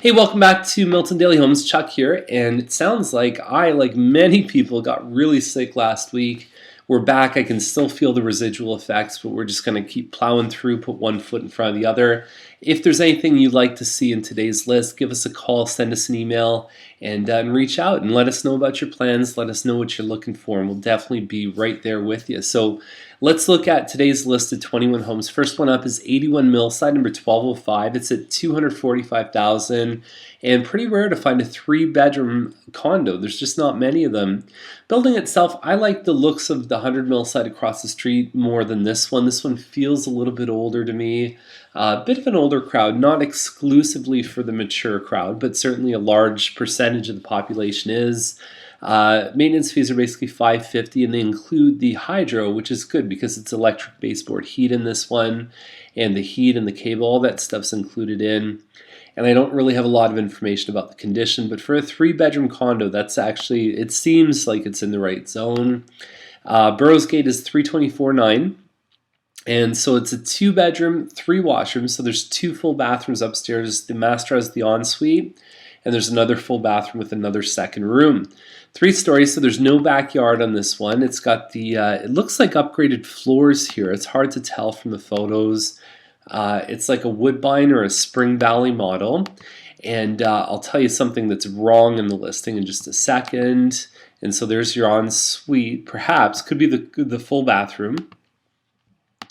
Hey, welcome back to Milton Daily Homes. Chuck here, and it sounds like I, like many people, got really sick last week. We're back. I can still feel the residual effects, but we're just going to keep plowing through, put one foot in front of the other. If there's anything you'd like to see in today's list, give us a call, send us an email, and reach out and let us know about your plans. Let us know what you're looking for, and we'll definitely be right there with you. So let's look at today's list of 21 homes. First one up is 81 Millside, number 1205. It's at $245,000, and pretty rare to find a 3-bedroom condo. There's just not many of them. Building itself, I like the looks of the 100 Millside across the street more than this one. This one feels a little bit older to me. A bit of an older crowd, not exclusively for the mature crowd, but certainly a large percentage of the population is. Maintenance fees are basically $550, and they include the hydro, which is good because it's electric baseboard heat in this one, and the heat and the cable, all that stuff's included in. And I don't really have a lot of information about the condition, but for a 3-bedroom condo, that's actually, it seems like it's in the right zone. Burroughs Gate is $324,900. And so it's a 2-bedroom, 3 washrooms. So there's 2 full bathrooms upstairs. The master has the ensuite, and there's another full bathroom with another second room. 3 stories, so there's no backyard on this one. It's got the, it looks like upgraded floors here. It's hard to tell from the photos. It's like a Woodbine or a Spring Valley model. And I'll tell you something that's wrong in the listing in just a second. And so there's your ensuite, perhaps, could be the full bathroom.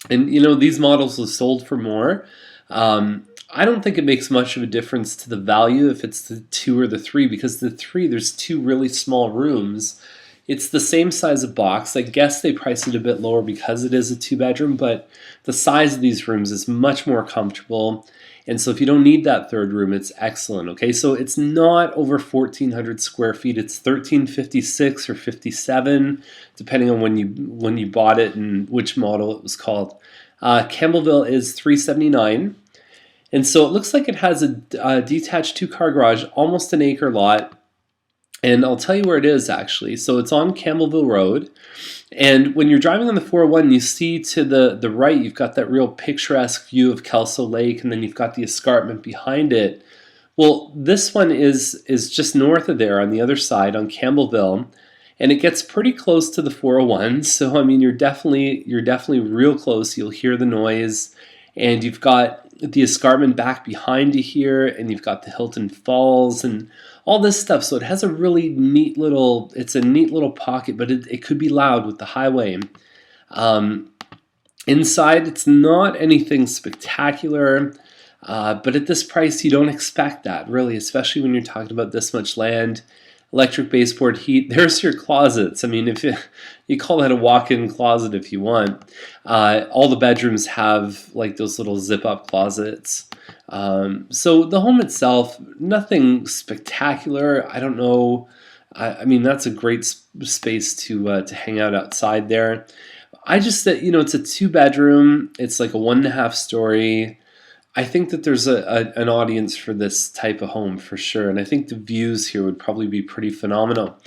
And you know, these models are sold for more. I don't think it makes much of a difference to the value if it's the 2 or the 3, because the 3, there's 2 really small rooms. It's the same size of box. I guess they priced it a bit lower because it is a 2-bedroom, but the size of these rooms is much more comfortable. And so if you don't need that 3rd room, it's excellent. Okay, so it's not over 1,400 square feet. It's 1,356 or 57, depending on when you bought it and which model it was called. Campbellville is $379. And so it looks like it has a detached 2-car garage, almost an acre lot. And I'll tell you where it is actually. So it's on Campbellville Road. And when you're driving on the 401, you see to the right, you've got that real picturesque view of Kelso Lake, and then you've got the escarpment behind it. Well, this one is just north of there on the other side on Campbellville. And it gets pretty close to the 401. So I mean, you're definitely real close. You'll hear the noise. And you've got the escarpment back behind you here, and you've got the Hilton Falls and all this stuff. So it has a really neat little, it's a neat little pocket, but it could be loud with the highway. Inside, it's not anything spectacular, but at this price, you don't expect that, really, especially when you're talking about this much land. Electric baseboard heat. There's your closets. I mean, if you call that a walk-in closet if you want. All the bedrooms have like those little zip-up closets. So the home itself, nothing spectacular. I don't know. I mean, that's a great space to hang out outside there. I just said, you know, it's a 2-bedroom. It's like a 1.5 story. I think that there's an audience for this type of home for sure, and I think the views here would probably be pretty phenomenal.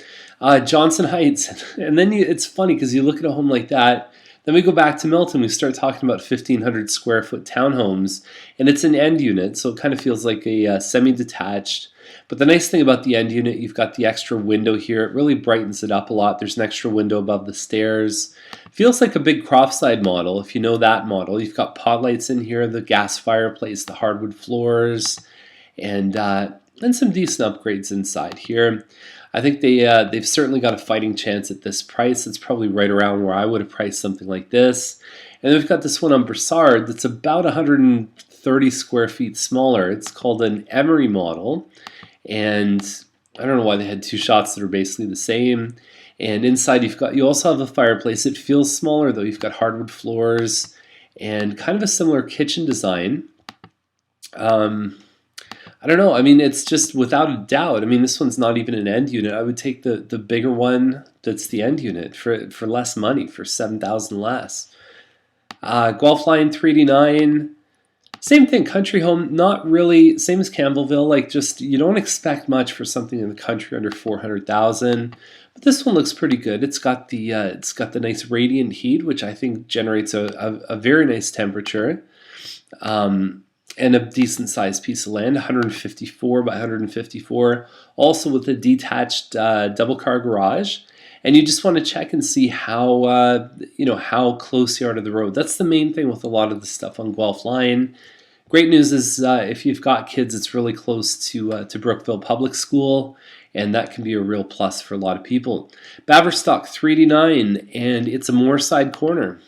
Johnson Heights, and then it's funny because you look at a home like that, then we go back to Milton, we start talking about 1,500 square foot townhomes, and it's an end unit, so it kind of feels like a semi-detached. But the nice thing about the end unit, you've got the extra window here. It really brightens it up a lot. There's an extra window above the stairs. Feels like a big Croftside model, if you know that model. You've got pot lights in here, the gas fireplace, the hardwood floors, and some decent upgrades inside here. I think they've certainly got a fighting chance at this price. It's probably right around where I would have priced something like this. And we've got this one on Broussard that's about 130 square feet smaller. It's called an Emery model. And I don't know why they had 2 shots that are basically the same. And inside you also have a fireplace. It feels smaller though. You've got hardwood floors and kind of a similar kitchen design. I don't know. I mean, it's just without a doubt. I mean, this one's not even an end unit. I would take the bigger one that's the end unit for less money, for $7,000 less. Guelph Line 389. Same thing, country home, not really, same as Campbellville, like just, you don't expect much for something in the country under $400,000. But this one looks pretty good. It's got the nice radiant heat, which I think generates a very nice temperature. and a decent sized piece of land, 154 by 154, also with a detached double car garage. And you just want to check and see how how close you are to the road. That's the main thing with a lot of the stuff on Guelph Line. Great news is if you've got kids, it's really close to Brookville Public School, and that can be a real plus for a lot of people. Baverstock 389, and it's a Moorside corner.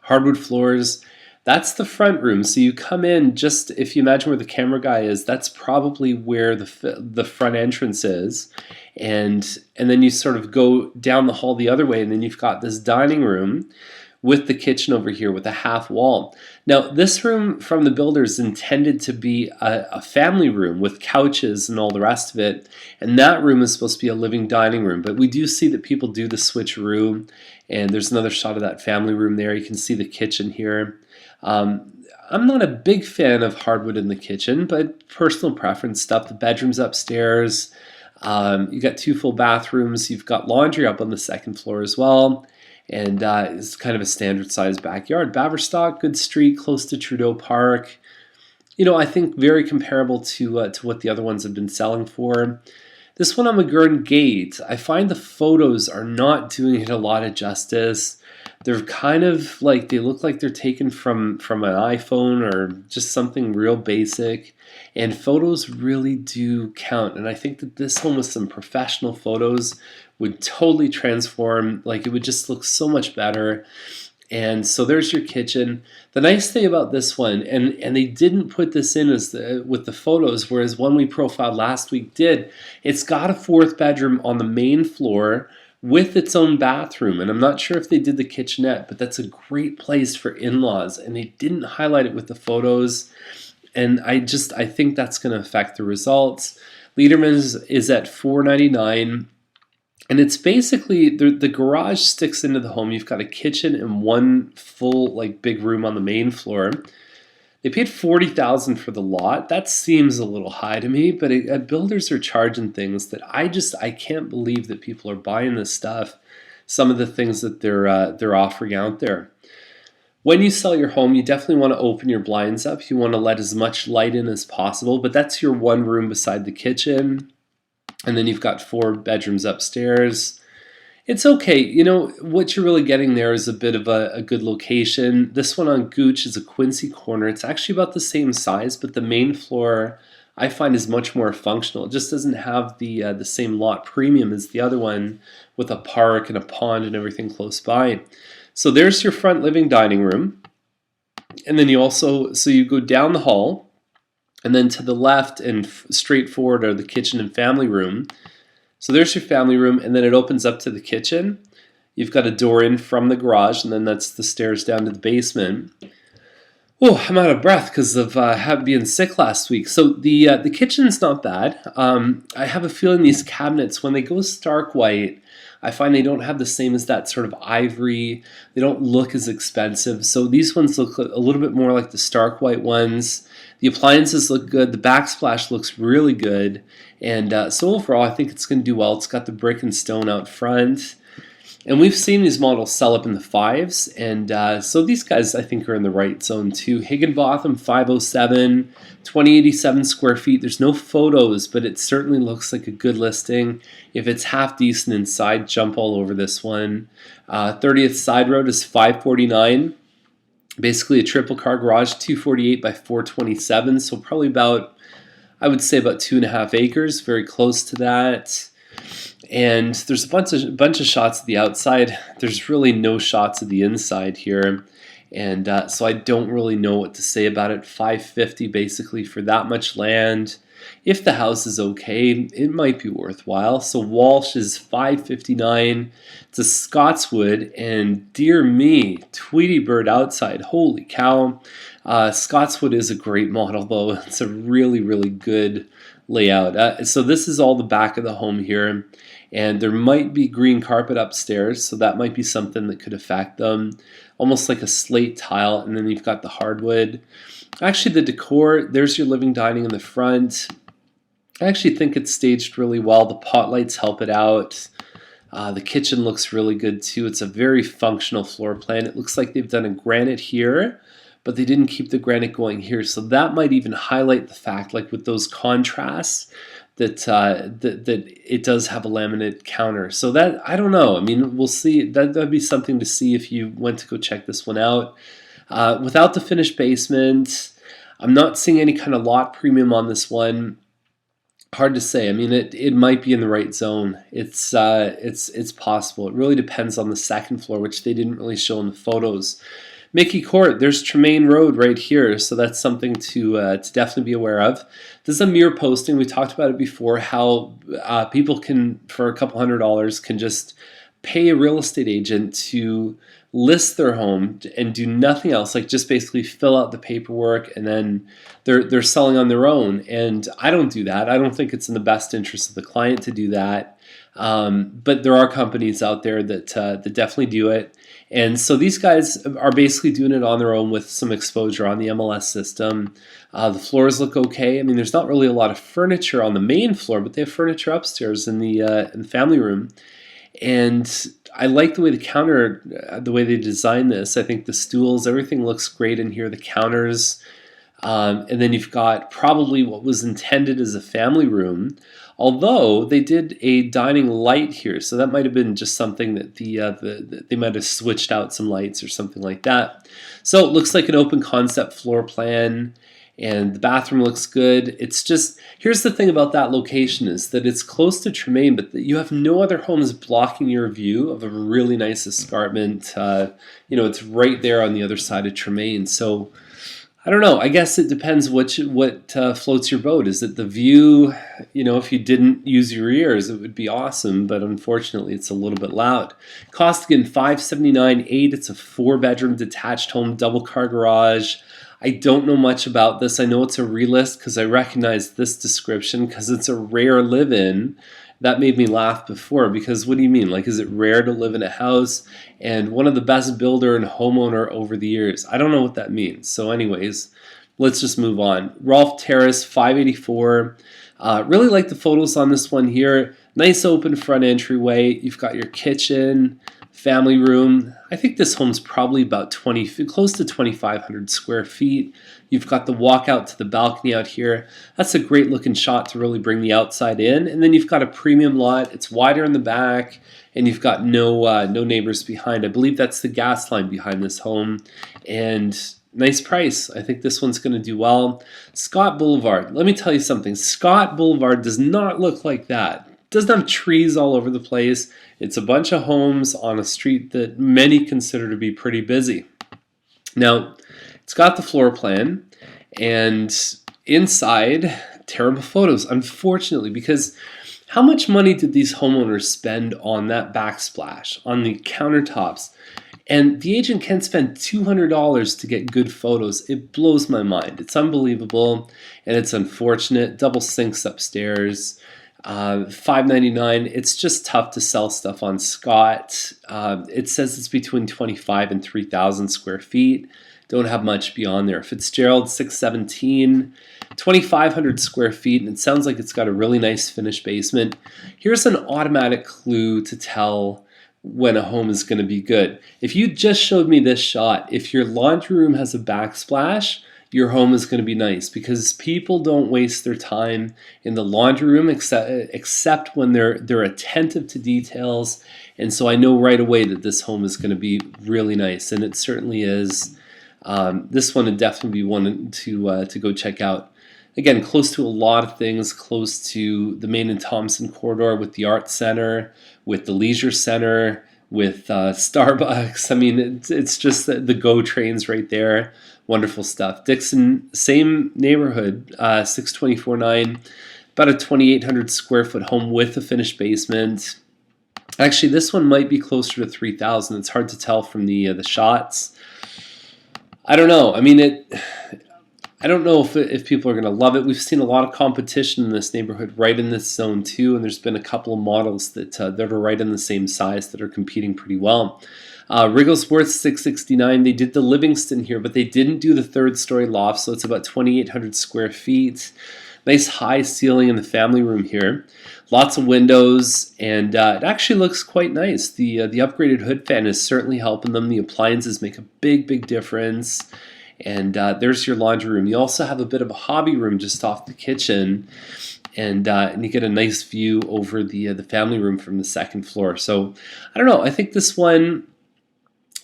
Hardwood floors. That's the front room. So you come in, just if you imagine where the camera guy is, that's probably where the front entrance is. And then you sort of go down the hall the other way, and then you've got this dining room with the kitchen over here with a half wall. Now, this room from the builders is intended to be a family room with couches and all the rest of it. And that room is supposed to be a living dining room. But we do see that people do the switcheroo. And there's another shot of that family room there. You can see the kitchen here. I'm not a big fan of hardwood in the kitchen, but personal preference stuff. The bedroom's upstairs. You got 2 full bathrooms. You've got laundry up on the 2nd floor as well. And it's kind of a standard sized backyard. Baverstock, good street, close to Trudeau Park. I think very comparable to what the other ones have been selling for. This one on McGurn Gate, I find the photos are not doing it a lot of justice. They're kind of like, they look like they're taken from an iPhone or just something real basic. And photos really do count. And I think that this one with some professional photos would totally transform. Like, it would just look so much better. And so there's your kitchen. The nice thing about this one, and they didn't put this in with the photos, whereas one we profiled last week did, it's got a 4th bedroom on the main floor with its own bathroom. And I'm not sure if they did the kitchenette, but that's a great place for in-laws. And they didn't highlight it with the photos. And I think that's going to affect the results. Lederman's is at $499. And it's basically, the garage sticks into the home. You've got a kitchen and 1 full, big room on the main floor. They paid $40,000 for the lot. That seems a little high to me, but builders are charging things that I can't believe that people are buying this stuff. Some of the things that they're offering out there. When you sell your home, you definitely want to open your blinds up. You want to let as much light in as possible, but that's your 1 room beside the kitchen. And then you've got 4 bedrooms upstairs. It's okay. What you're really getting there is a bit of a good location. This one on Gooch is a Quincy corner. It's actually about the same size, but the main floor I find is much more functional. It just doesn't have the same lot premium as the other one with a park and a pond and everything close by. So there's your front living dining room. And then you go down the hall. And then to the left and straight forward are the kitchen and family room. So there's your family room, and then it opens up to the kitchen. You've got a door in from the garage, and then that's the stairs down to the basement. Oh, I'm out of breath because of being sick last week. So the kitchen's not bad. I have a feeling these cabinets, when they go stark white, I find they don't have the same as that sort of ivory. They don't look as expensive. So these ones look a little bit more like the stark white ones. The appliances look good. The backsplash looks really good. And so overall, I think it's going to do well. It's got the brick and stone out front. And we've seen these models sell up in the 5s. And so these guys, I think, are in the right zone too. Higginbotham 507, 2087 square feet. There's no photos, but it certainly looks like a good listing. If it's half decent inside, jump all over this one. 30th Side Road is 549. Basically a triple car garage, 248 by 427. So probably I would say about 2.5 acres, very close to that. And there's a bunch of shots of the outside. There's really no shots of the inside here. And so I don't really know what to say about it. $550 basically for that much land. If the house is okay, it might be worthwhile. So Walsh is $559. It's a Scotswood, and dear me, Tweety Bird outside. Holy cow. Scotswood is a great model, though. It's a really, really good layout. So this is all the back of the home here. And there might be green carpet upstairs, so that might be something that could affect them. Almost like a slate tile, and then you've got the hardwood. Actually, the decor, there's your living dining in the front. I actually think it's staged really well. The pot lights help it out. The kitchen looks really good too. It's a very functional floor plan. It looks like they've done a granite here, but they didn't keep the granite going here. So that might even highlight the fact, like with those contrasts, that it does have a laminate counter. So that, I don't know. I mean, we'll see. That'd be something to see if you went to go check this one out. Without the finished basement, I'm not seeing any kind of lot premium on this one. Hard to say. I mean, it might be in the right zone. It's possible. It really depends on the second floor, which they didn't really show in the photos. Mickey Court, there's Tremaine Road right here, so that's something to definitely be aware of. This is a mirror posting. We talked about it before, how people can, for a couple $100s, can just pay a real estate agent to list their home and do nothing else, like just basically fill out the paperwork, and then they're selling on their own. And I don't do that. I don't think it's in the best interest of the client to do that. But there are companies out there that definitely do it. And so these guys are basically doing it on their own with some exposure on the MLS system. The floors look okay. I mean, there's not really a lot of furniture on the main floor, but they have furniture upstairs in the family room. And I like the way the way they designed this. I think the stools, everything looks great in here. The counters, and then you've got probably what was intended as a family room, although they did a dining light here, so that might have been just something that they might have switched out some lights or something like that. So it looks like an open concept floor plan, and the bathroom looks good. It's just, here's the thing about that location is that it's close to Tremaine, but you have no other homes blocking your view of a really nice escarpment. It's right there on the other side of Tremaine. So I don't know. I guess it depends what floats your boat. Is it the view? If you didn't use your ears, it would be awesome, but unfortunately, it's a little bit loud. Cost again $579,800. It's a 4-bedroom detached home, double car garage. I don't know much about this. I know it's a relist because I recognize this description because it's a rare live-in. That made me laugh before, because what do you mean? Like, is it rare to live in a house? And one of the best builder and homeowner over the years. I don't know what that means. So anyways, let's just move on. Rolfe Terrace, 584. Really like the photos on this one here. Nice open front entryway. You've got your kitchen, family room. I think this home's probably about close to 2,500 square feet. You've got the walkout to the balcony out here. That's a great looking shot to really bring the outside in. And then you've got a premium lot. It's wider in the back, and you've got no neighbors behind. I believe that's the gas line behind this home. And nice price. I think this one's going to do well. Scott Boulevard. Let me tell you something. Scott Boulevard does not look like that. It doesn't have trees all over the place. It's a bunch of homes on a street that many consider to be pretty busy. Now, it's got the floor plan, and inside, terrible photos, unfortunately, because how much money did these homeowners spend on that backsplash, on the countertops? And the agent can spend $200 to get good photos. It blows my mind. It's unbelievable, and it's unfortunate. Double sinks upstairs. $599. It's just tough to sell stuff on Scott. It says it's between 25 and 3,000 square feet. Don't have much beyond there. Fitzgerald, 617, 2,500 square feet, and it sounds like it's got a really nice finished basement. Here's an automatic clue to tell when a home is going to be good. If you just showed me this shot, if your laundry room has a backsplash, your home is going to be nice, because people don't waste their time in the laundry room except when they're attentive to details. And so I know right away that this home is going to be really nice, and it certainly is. This one would definitely be one to go check out. Again, close to a lot of things, close to the Main and Thompson corridor, with the Art Center, with the Leisure Center, with Starbucks. I mean, it's just the GO trains right there. Wonderful stuff. Dixon, same neighborhood, 624.9, about a 2,800 square foot home with a finished basement. Actually, this one might be closer to 3,000. It's hard to tell from the shots. I don't know. I mean, I don't know if people are going to love it. We've seen a lot of competition in this neighborhood, right in this zone too, and there's been a couple of models that are right in the same size that are competing pretty well. Wrigglesworth, 669. They did the Livingston here, but they didn't do the third story loft, so it's about 2,800 square feet. Nice high ceiling in the family room here. Lots of windows, and it actually looks quite nice. The upgraded hood fan is certainly helping them. The appliances make a big difference. And there's your laundry room. You also have a bit of a hobby room just off the kitchen, and you get a nice view over the family room from the second floor. So I don't know. I think this one,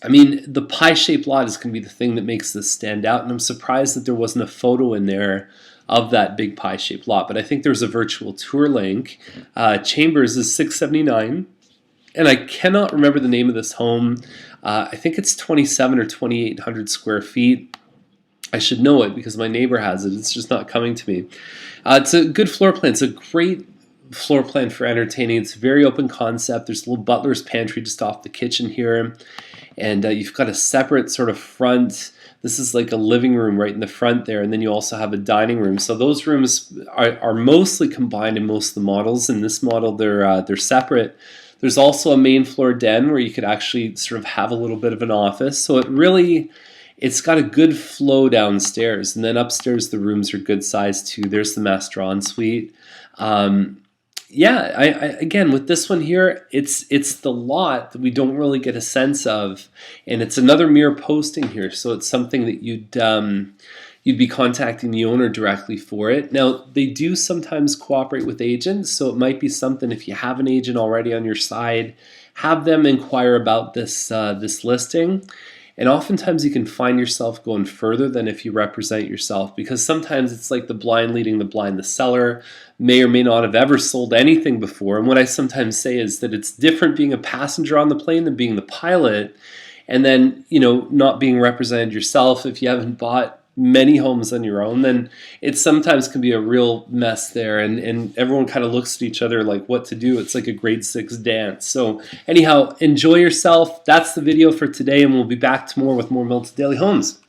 I mean, the pie-shaped lot is going to be the thing that makes this stand out, and I'm surprised that there wasn't a photo in there of that big pie-shaped lot. But I think there's a virtual tour link. Chambers is $679, and I cannot remember the name of this home. I think it's 27 or 2,800 square feet. I should know it because my neighbor has it. It's just not coming to me. It's a good floor plan. It's a great floor plan for entertaining. It's a very open concept. There's a little butler's pantry just off the kitchen here. And you've got a separate sort of front. This is like a living room right in the front there. And then you also have a dining room. So those rooms are mostly combined in most of the models. In this model, they're separate. There's also a main floor den where you could actually sort of have a little bit of an office. So it's got a good flow downstairs. And then upstairs, the rooms are good size too. There's the master ensuite. Yeah, again, with this one here, it's the lot that we don't really get a sense of, and it's another mirror posting here, so it's something that you'd be contacting the owner directly for it. Now, they do sometimes cooperate with agents, so it might be something, if you have an agent already on your side, have them inquire about this listing. And oftentimes you can find yourself going further than if you represent yourself, because sometimes it's like the blind leading the blind. The seller may or may not have ever sold anything before. And what I sometimes say is that it's different being a passenger on the plane than being the pilot, and then, not being represented yourself. If you haven't bought many homes on your own, then it sometimes can be a real mess there, and everyone kind of looks at each other like what to do. It's like a grade 6 dance. So anyhow, enjoy yourself. That's the video for today, and we'll be back tomorrow with more Milton Daily Homes.